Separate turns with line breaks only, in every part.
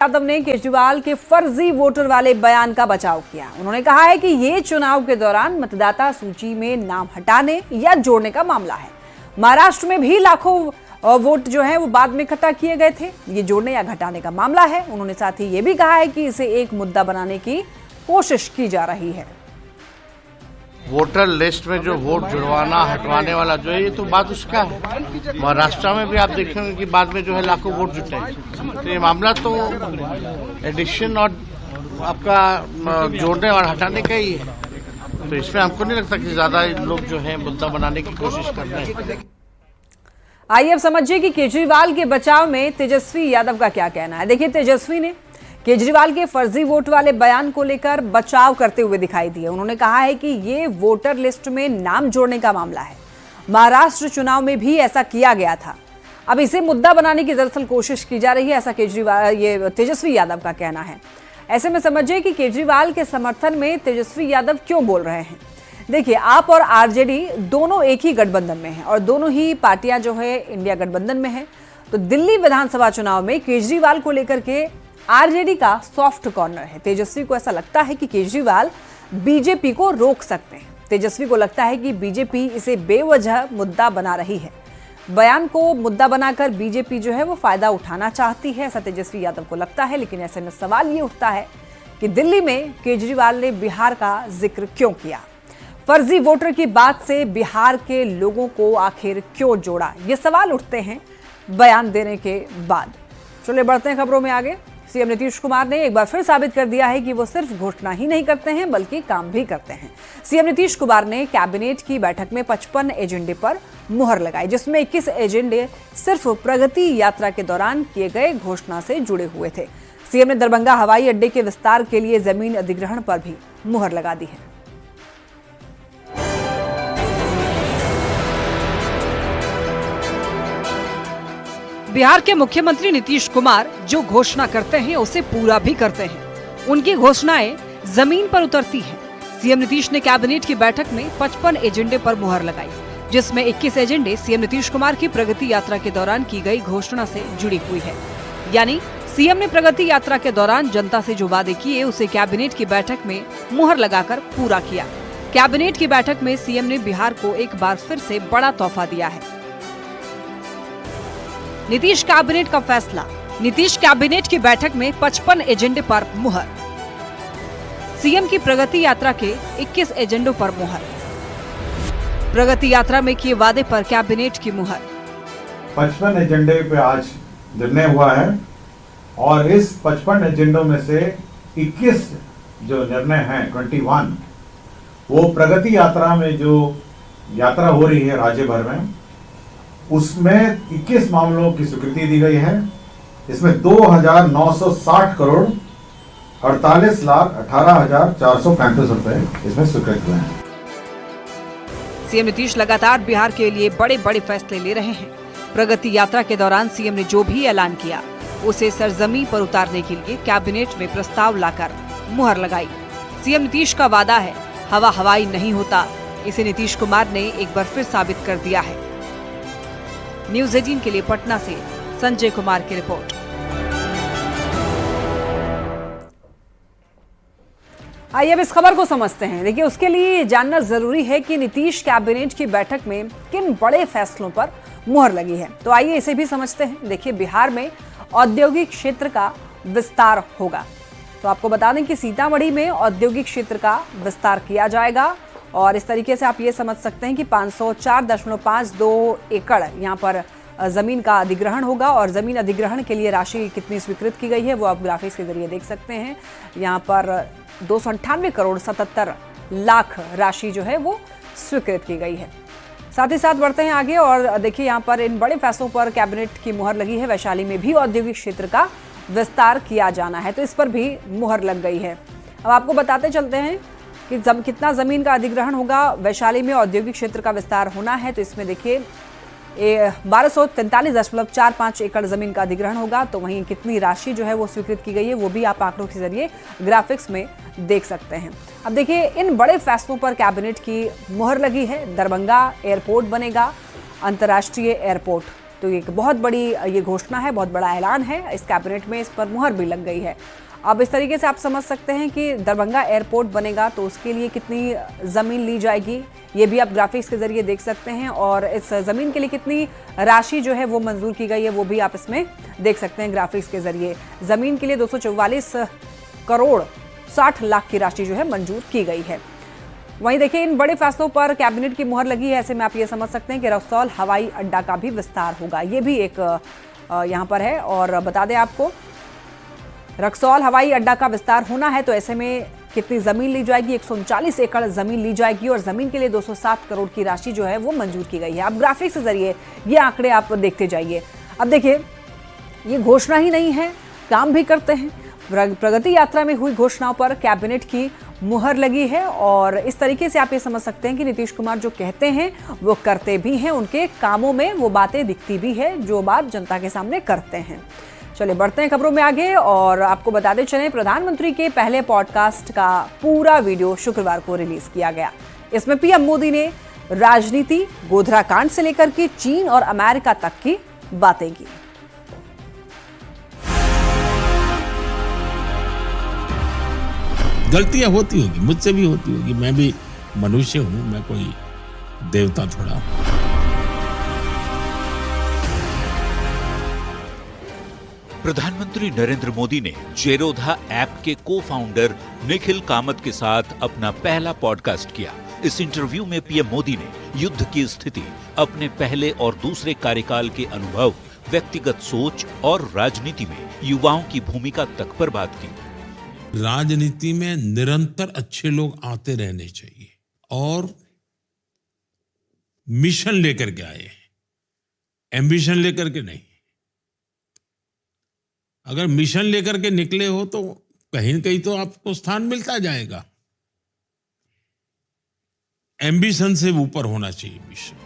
यादव ने केजरीवाल के फर्जी वोटर वाले बयान का बचाव किया। उन्होंने कहा है कि ये चुनाव के दौरान मतदाता सूची में नाम हटाने या जोड़ने का मामला है। महाराष्ट्र में भी लाखों वोट जो है वो बाद में इकट्ठा किए गए थे। ये जोड़ने या घटाने का मामला है। उन्होंने साथ ही ये भी कहा है कि इसे एक मुद्दा बनाने की कोशिश की जा रही है।
वोटर लिस्ट में जो वोट जुड़वाना हटवाने वाला जो है, ये तो बात उसका है। महाराष्ट्र में भी आप देखेंगे कि बाद में जो है लाखों वोट जुटे, तो ये मामला तो एडिशन और आपका जोड़ने और हटाने का ही है। तो इसमें हमको नहीं लगता कि ज्यादा लोग जो है मुद्दा बनाने की कोशिश कर रहे हैं।
आइए अब समझिए कि केजरीवाल के बचाव में तेजस्वी यादव का क्या कहना है। देखिए, तेजस्वी ने केजरीवाल के फर्जी वोट वाले बयान को लेकर बचाव करते हुए दिखाई दिए। उन्होंने कहा है कि ये वोटर लिस्ट में नाम जोड़ने का मामला है। महाराष्ट्र चुनाव में भी ऐसा किया गया था। अब इसे मुद्दा बनाने की दरअसल कोशिश की जा रही है, ऐसा ये तेजस्वी यादव का कहना है। ऐसे में समझिए कि केजरीवाल के समर्थन में तेजस्वी यादव क्यों बोल रहे हैं। देखिए, आप और आरजेडी दोनों एक ही गठबंधन में हैं और दोनों ही पार्टियां जो है इंडिया गठबंधन में है। तो दिल्ली विधानसभा चुनाव में केजरीवाल को लेकर के आरजेडी का सॉफ्ट कॉर्नर है। तेजस्वी को ऐसा लगता है कि केजरीवाल बीजेपी को रोक सकते हैं। तेजस्वी को लगता है कि बीजेपी इसे बेवजह मुद्दा बना रही है। बयान को मुद्दा बनाकर बीजेपी जो है वो फायदा उठाना चाहती है, ऐसा तेजस्वी यादव को लगता है। लेकिन ऐसे में सवाल ये उठता है कि दिल्ली में केजरीवाल ने बिहार का जिक्र क्यों किया। फर्जी वोटर की बात से बिहार के लोगों को आखिर क्यों जोड़ा, ये सवाल उठते हैं बयान देने के बाद। चलिए बढ़ते हैं खबरों में आगे। सीएम नीतीश कुमार ने एक बार फिर साबित कर दिया है कि वो सिर्फ घोषणा ही नहीं करते हैं बल्कि काम भी करते हैं। सीएम नीतीश कुमार ने कैबिनेट की बैठक में 55 एजेंडे पर मुहर लगाई, जिसमें 21 एजेंडे सिर्फ प्रगति यात्रा के दौरान किए गए घोषणा से जुड़े हुए थे। सीएम ने दरभंगा हवाई अड्डे के विस्तार के लिए जमीन अधिग्रहण पर भी मुहर लगा दी है।
बिहार के मुख्यमंत्री नीतीश कुमार जो घोषणा करते हैं उसे पूरा भी करते हैं। उनकी घोषणाएं जमीन पर उतरती हैं। सीएम नीतीश ने कैबिनेट की बैठक में 55 एजेंडे पर मुहर लगाई, जिसमें 21 एजेंडे सीएम नीतीश कुमार की प्रगति यात्रा के दौरान की गई घोषणा से जुड़ी हुई है। यानी सीएम ने प्रगति यात्रा के दौरान जनता से जो वादे किए उसे कैबिनेट की बैठक में मुहर लगाकर पूरा किया। कैबिनेट की बैठक में सीएम ने बिहार को एक बार फिर से बड़ा तोहफा दिया है। नीतीश कैबिनेट का फैसला। नीतीश कैबिनेट की बैठक में 55 एजेंडे पर मुहर। सीएम की प्रगति यात्रा के 21 एजेंडों पर मुहर। प्रगति यात्रा में किए वादे पर कैबिनेट की मुहर।
55 एजेंडे पे आज निर्णय हुआ है और इस 55 एजेंडों में से 21 जो निर्णय हैं 21 वो प्रगति यात्रा में जो यात्रा हो रही है राज्य भर में, उसमें 21 मामलों की स्वीकृति दी गई है। इसमें 2,960 करोड़ 48,18,435 रुपए इसमें स्वीकृत हुए हैं।
सीएम नीतीश लगातार बिहार के लिए बड़े बड़े फैसले ले रहे हैं। प्रगति यात्रा के दौरान सीएम ने जो भी ऐलान किया उसे सरजमीं पर उतारने के लिए कैबिनेट में प्रस्ताव लाकर मुहर लगाई। सीएम नीतीश का वादा है, हवा हवाई नहीं होता। इसे नीतीश कुमार ने एक बार फिर साबित कर दिया है। न्यूज़ 18 के लिए पटना से संजय कुमार की रिपोर्ट।
आइए अब इस खबर को समझते हैं। देखिए, उसके लिए जानना जरूरी है कि नीतीश कैबिनेट की बैठक में किन बड़े फैसलों पर मुहर लगी है। तो आइए इसे भी समझते हैं। देखिए, बिहार में औद्योगिक क्षेत्र का विस्तार होगा। तो आपको बता दें कि सीतामढ़ी में औद्योगिक क्षेत्र का विस्तार किया जाएगा और इस तरीके से आप ये समझ सकते हैं कि 504.52 एकड़ यहाँ पर जमीन का अधिग्रहण होगा और जमीन अधिग्रहण के लिए राशि कितनी स्वीकृत की गई है वो आप ग्राफिक्स के जरिए देख सकते हैं। यहाँ पर 298 करोड़ 77 लाख राशि जो है वो स्वीकृत की गई है। साथ ही साथ बढ़ते हैं आगे और देखिए, यहाँ पर इन बड़े फैसलों पर कैबिनेट की मुहर लगी है। वैशाली में भी औद्योगिक क्षेत्र का विस्तार किया जाना है, तो इस पर भी मुहर लग गई है। अब आपको बताते चलते हैं कि कितना जमीन का अधिग्रहण होगा। वैशाली में औद्योगिक क्षेत्र का विस्तार होना है, तो इसमें देखिए 1243.45 एकड़ जमीन का अधिग्रहण होगा। तो वहीं कितनी राशि जो है वो स्वीकृत की गई है वो भी आप आंकड़ों के जरिए ग्राफिक्स में देख सकते हैं। अब देखिए, इन बड़े फैसलों पर कैबिनेट की मुहर लगी है। दरभंगा एयरपोर्ट बनेगा अंतर्राष्ट्रीय एयरपोर्ट। तो एक बहुत बड़ी ये घोषणा है, बहुत बड़ा ऐलान है। इस कैबिनेट में इस पर मुहर भी लग गई है। अब इस तरीके से आप समझ सकते हैं कि दरभंगा एयरपोर्ट बनेगा तो उसके लिए कितनी ज़मीन ली जाएगी, ये भी आप ग्राफिक्स के जरिए देख सकते हैं। और इस ज़मीन के लिए कितनी राशि जो है वो मंजूर की गई है, वो भी आप इसमें देख सकते हैं ग्राफिक्स के जरिए। ज़मीन के लिए 244 करोड़ 60 लाख की राशि जो है मंजूर की गई है। वहीं देखिए, इन बड़े फैसलों पर कैबिनेट की मुहर लगी है। ऐसे में आप ये समझ सकते हैं कि रक्सौल हवाई अड्डा का भी विस्तार होगा, ये भी एक यहाँ पर है। और बता दें आपको, रक्सौल हवाई अड्डा का विस्तार होना है तो ऐसे में कितनी ज़मीन ली जाएगी, 139 एकड़ ज़मीन ली जाएगी और ज़मीन के लिए 207 करोड़ की राशि जो है वो मंजूर की गई है। आप ग्राफिक्स के जरिए ये आंकड़े आप देखते जाइए। अब देखिए, ये घोषणा ही नहीं है, काम भी करते हैं। प्रगति यात्रा में हुई घोषणाओं पर कैबिनेट की मुहर लगी है और इस तरीके से आप ये समझ सकते हैं कि नीतीश कुमार जो कहते हैं वो करते भी हैं, उनके कामों में वो बातें दिखती भी है जो बात जनता के सामने करते हैं। चलिए बढ़ते हैं खबरों में आगे और आपको बताते चलें, प्रधानमंत्री के पहले पॉडकास्ट का पूरा वीडियो शुक्रवार को रिलीज किया गया। इसमें पीएम मोदी ने राजनीति, गोधरा कांड से लेकर के चीन और अमेरिका तक की बातें की।
गलतियां होती होगी, मुझसे भी होती होगी, मैं भी मनुष्य हूं, मैं कोई देवता थोड़ा।
प्रधानमंत्री नरेंद्र मोदी ने जेरोधा ऐप के को-फाउंडर निखिल कामत के साथ अपना पहला पॉडकास्ट किया। इस इंटरव्यू में पीएम मोदी ने युद्ध की स्थिति, अपने पहले और दूसरे कार्यकाल के अनुभव, व्यक्तिगत सोच और राजनीति में युवाओं की भूमिका तक पर बात की।
राजनीति में निरंतर अच्छे लोग आते रहने चाहिए और मिशन लेकर के आए, एम्बिशन लेकर के नहीं। अगर मिशन लेकर के निकले हो तो कहीं न कहीं तो आपको स्थान मिलता जाएगा। एम्बिशन से ऊपर होना चाहिए मिशन।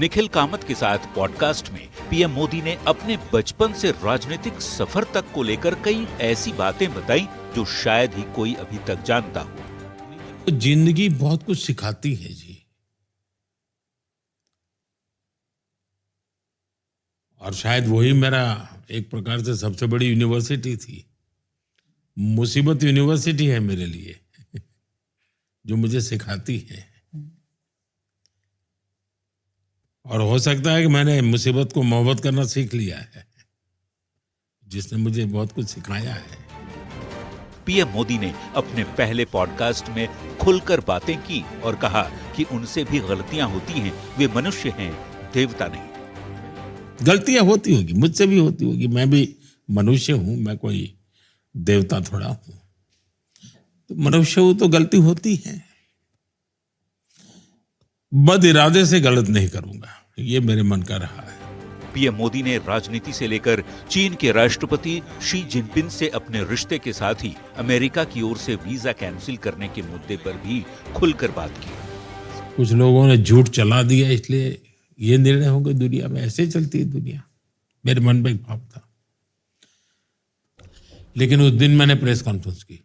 निखिल कामत के साथ पॉडकास्ट में पीएम मोदी ने अपने बचपन से राजनीतिक सफर तक को लेकर कई ऐसी बातें बताई जो शायद ही कोई अभी तक जानता हो।
जिंदगी बहुत कुछ सिखाती है जी, और शायद वही मेरा एक प्रकार से सबसे बड़ी यूनिवर्सिटी थी। मुसीबत यूनिवर्सिटी है मेरे लिए जो मुझे सिखाती है। और हो सकता है कि मैंने मुसीबत को मोहब्बत करना सीख लिया है, जिसने मुझे बहुत कुछ सिखाया है।
पीएम मोदी ने अपने पहले पॉडकास्ट में खुलकर बातें की और कहा कि उनसे भी गलतियां होती हैं, वे मनुष्य हैं, देवता नहीं।
गलतियां होती होगी, मुझसे भी होती होगी, मैं भी मनुष्य हूं, मैं कोई देवता थोड़ा हूं। तो मनुष्य हूं तो गलती होती है। बद इरादे से गलत नहीं करूंगा, ये मेरे मन का रहा है।
पीएम मोदी ने राजनीति से लेकर चीन के राष्ट्रपति शी जिनपिंग से अपने रिश्ते के साथ ही अमेरिका की ओर से वीजा कैंसिल करने के मुद्दे पर भी खुलकर बात की।
कुछ लोगों ने झूठ चला दिया, इसलिए ये निर्णय हो गया। दुनिया में ऐसे चलती है दुनिया, मेरे मन में एक भाव था। लेकिन उस दिन मैंने प्रेस कॉन्फ्रेंस की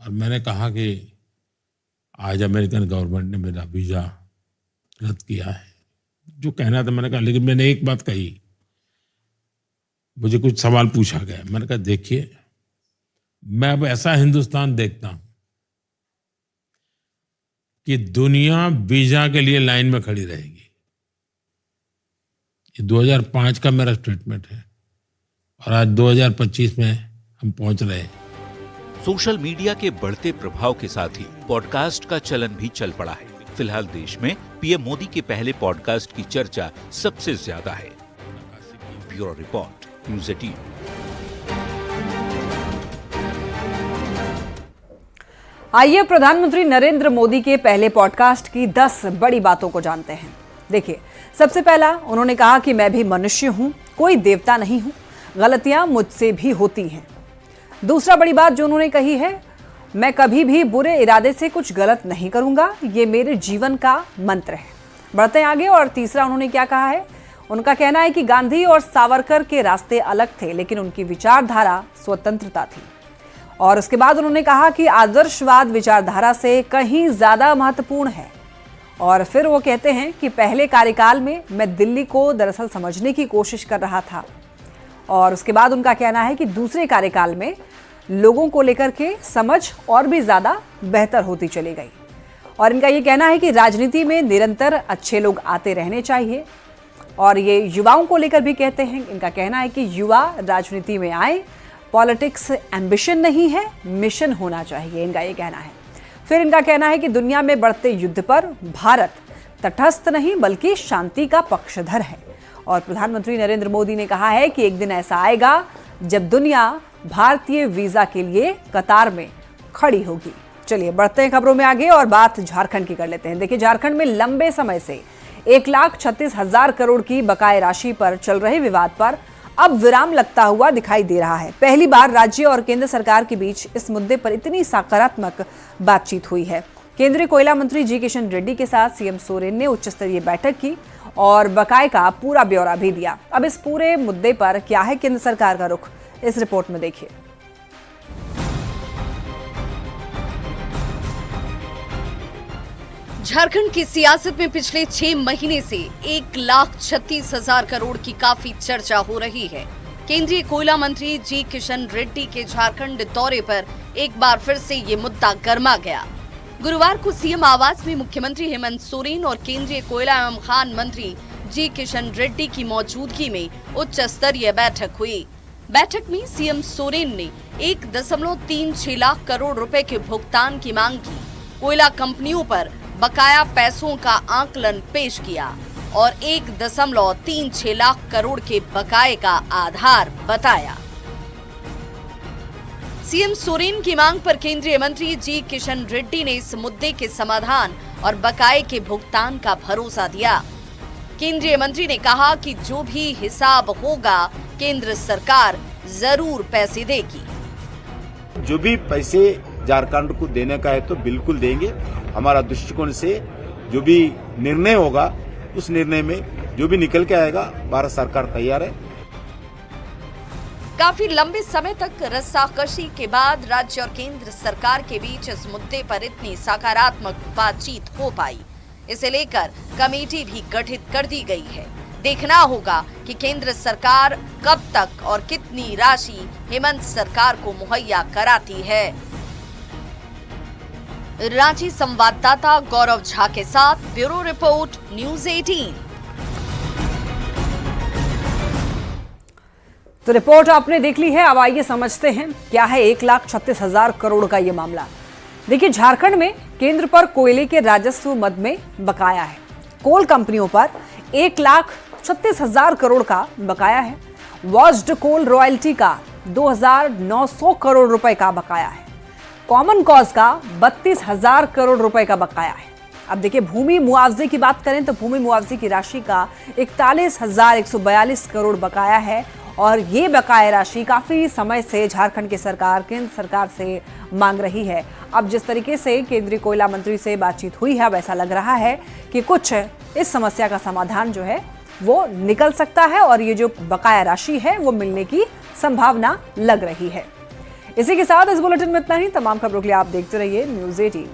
और मैंने कहा कि आज अमेरिकन गवर्नमेंट ने मेरा वीजा रद्द किया है। जो कहना था मैंने कहा, लेकिन मैंने एक बात कही, मुझे कुछ सवाल पूछा गया। मैंने कहा देखिए, मैं अब ऐसा हिंदुस्तान देखता हूं कि दुनिया वीजा के लिए लाइन में खड़ी रहेगी। ये 2005 का मेरा स्टेटमेंट है और आज 2025 में हम पहुंच रहे हैं।
सोशल मीडिया के बढ़ते प्रभाव के साथ ही पॉडकास्ट का चलन भी चल पड़ा है। फिलहाल देश में पीएम मोदी के पहले पॉडकास्ट की चर्चा सबसे ज्यादा है। Bureau report, news 18।
आइए प्रधानमंत्री नरेंद्र मोदी के पहले पॉडकास्ट की 10 बड़ी बातों को जानते हैं। देखिए, सबसे पहला उन्होंने कहा कि मैं भी मनुष्य हूं, कोई देवता नहीं हूं, गलतियां मुझसे भी होती हैं। दूसरा बड़ी बात जो उन्होंने कही है, मैं कभी भी बुरे इरादे से कुछ गलत नहीं करूंगा, ये मेरे जीवन का मंत्र है। बढ़ते हैं आगे। और तीसरा उन्होंने क्या कहा है, उनका कहना है कि गांधी और सावरकर के रास्ते अलग थे, लेकिन उनकी विचारधारा स्वतंत्रता थी। और उसके बाद उन्होंने कहा कि आदर्शवाद विचारधारा से कहीं ज्यादा महत्वपूर्ण है और फिर वो कहते हैं कि पहले कार्यकाल में मैं दिल्ली को दरअसल समझने की कोशिश कर रहा था, और उसके बाद उनका कहना है कि दूसरे कार्यकाल में लोगों को लेकर के समझ और भी ज़्यादा बेहतर होती चली गई। और इनका ये कहना है कि राजनीति में निरंतर अच्छे लोग आते रहने चाहिए, और ये युवाओं को लेकर भी कहते हैं। इनका कहना है कि युवा राजनीति में आए, पॉलिटिक्स एम्बिशन नहीं है, मिशन होना चाहिए, इनका ये कहना है। फिर इनका कहना है कि दुनिया में बढ़ते युद्ध पर भारत तटस्थ नहीं बल्कि शांति का पक्षधर है, और प्रधानमंत्री नरेंद्र मोदी ने कहा है कि एक दिन ऐसा आएगा जब दुनिया भारतीय वीजा के लिए कतार में खड़ी होगी। चलिए बढ़ते हैं खबरों में आगे और बात झारखंड की कर लेते हैं। देखिए, झारखंड में लंबे समय से 1,36,000 करोड़ की बकाया राशि पर चल रहे विवाद पर अब विराम लगता हुआ दिखाई दे रहा है। पहली बार राज्य और केंद्र सरकार के बीच इस मुद्दे पर इतनी सकारात्मक बातचीत हुई है। केंद्रीय कोयला मंत्री जी किशन रेड्डी के साथ सीएम सोरेन ने उच्च स्तरीय बैठक की और बकाये का पूरा ब्यौरा भी दिया। अब इस पूरे मुद्दे पर क्या है केंद्र सरकार का रुख, इस रिपोर्ट में देखिए।
झारखंड की सियासत में पिछले 6 महीने से 1,36,000 करोड़ की काफी चर्चा हो रही है। केंद्रीय कोयला मंत्री जी किशन रेड्डी के झारखंड दौरे पर एक बार फिर से ये मुद्दा गर्मा गया। गुरुवार को सीएम आवास में मुख्यमंत्री हेमंत सोरेन और केंद्रीय कोयला एवं खान मंत्री जी किशन रेड्डी की मौजूदगी में उच्च स्तरीय बैठक हुई। बैठक में सीएम सोरेन ने 1.36 लाख करोड़ रुपए के भुगतान की मांग की, कोयला कंपनियों पर बकाया पैसों का आकलन पेश किया और 1.36 लाख करोड़ के बकाये का आधार बताया। सीएम सोरेन की मांग पर केंद्रीय मंत्री जी किशन रेड्डी ने इस मुद्दे के समाधान और बकाये के भुगतान का भरोसा दिया। केंद्रीय मंत्री ने कहा कि जो भी हिसाब होगा केंद्र सरकार जरूर पैसे देगी।
जो भी पैसे झारखंड को देने का है तो बिल्कुल देंगे। हमारा दृष्टिकोण से जो भी निर्णय होगा उस निर्णय में जो भी निकल के आएगा भारत सरकार तैयार है।
काफी लंबे समय तक रस्साकशी के बाद राज्य और केंद्र सरकार के बीच इस मुद्दे पर इतनी सकारात्मक बातचीत हो पाई। इसे लेकर कमेटी भी गठित कर दी गई है। देखना होगा कि केंद्र सरकार कब तक और कितनी राशि हेमंत सरकार को मुहैया कराती है। रांची संवाददाता गौरव झा के साथ ब्यूरो रिपोर्ट न्यूज़ 18।
तो रिपोर्ट आपने देख ली है, अब आइए समझते हैं क्या है 1,36,000 करोड़ का ये मामला। देखिए, झारखंड में केंद्र पर कोयले के राजस्व मद में बकाया है। कोल कंपनियों पर 1,36,000 करोड़ का बकाया है। वॉज्ड कोल रॉयल्टी का 2,900 करोड़ रुपए का बकाया है। कॉमन कॉज का 32,000 करोड़ रुपए का बकाया है। अब देखिए, भूमि मुआवजे की बात करें तो भूमि मुआवजे की राशि का 41,142 करोड़ बकाया है, और ये बकाया राशि काफी समय से झारखंड की सरकार केंद्र सरकार से मांग रही है। अब जिस तरीके से केंद्रीय कोयला मंत्री से बातचीत हुई है, अब ऐसा लग रहा है कि कुछ इस समस्या का समाधान जो है वो निकल सकता है, और ये जो बकाया राशि है वो मिलने की संभावना लग रही है। इसी के साथ इस बुलेटिन में इतना ही। तमाम खबरों के लिए आप देखते रहिए न्यूज़ 18।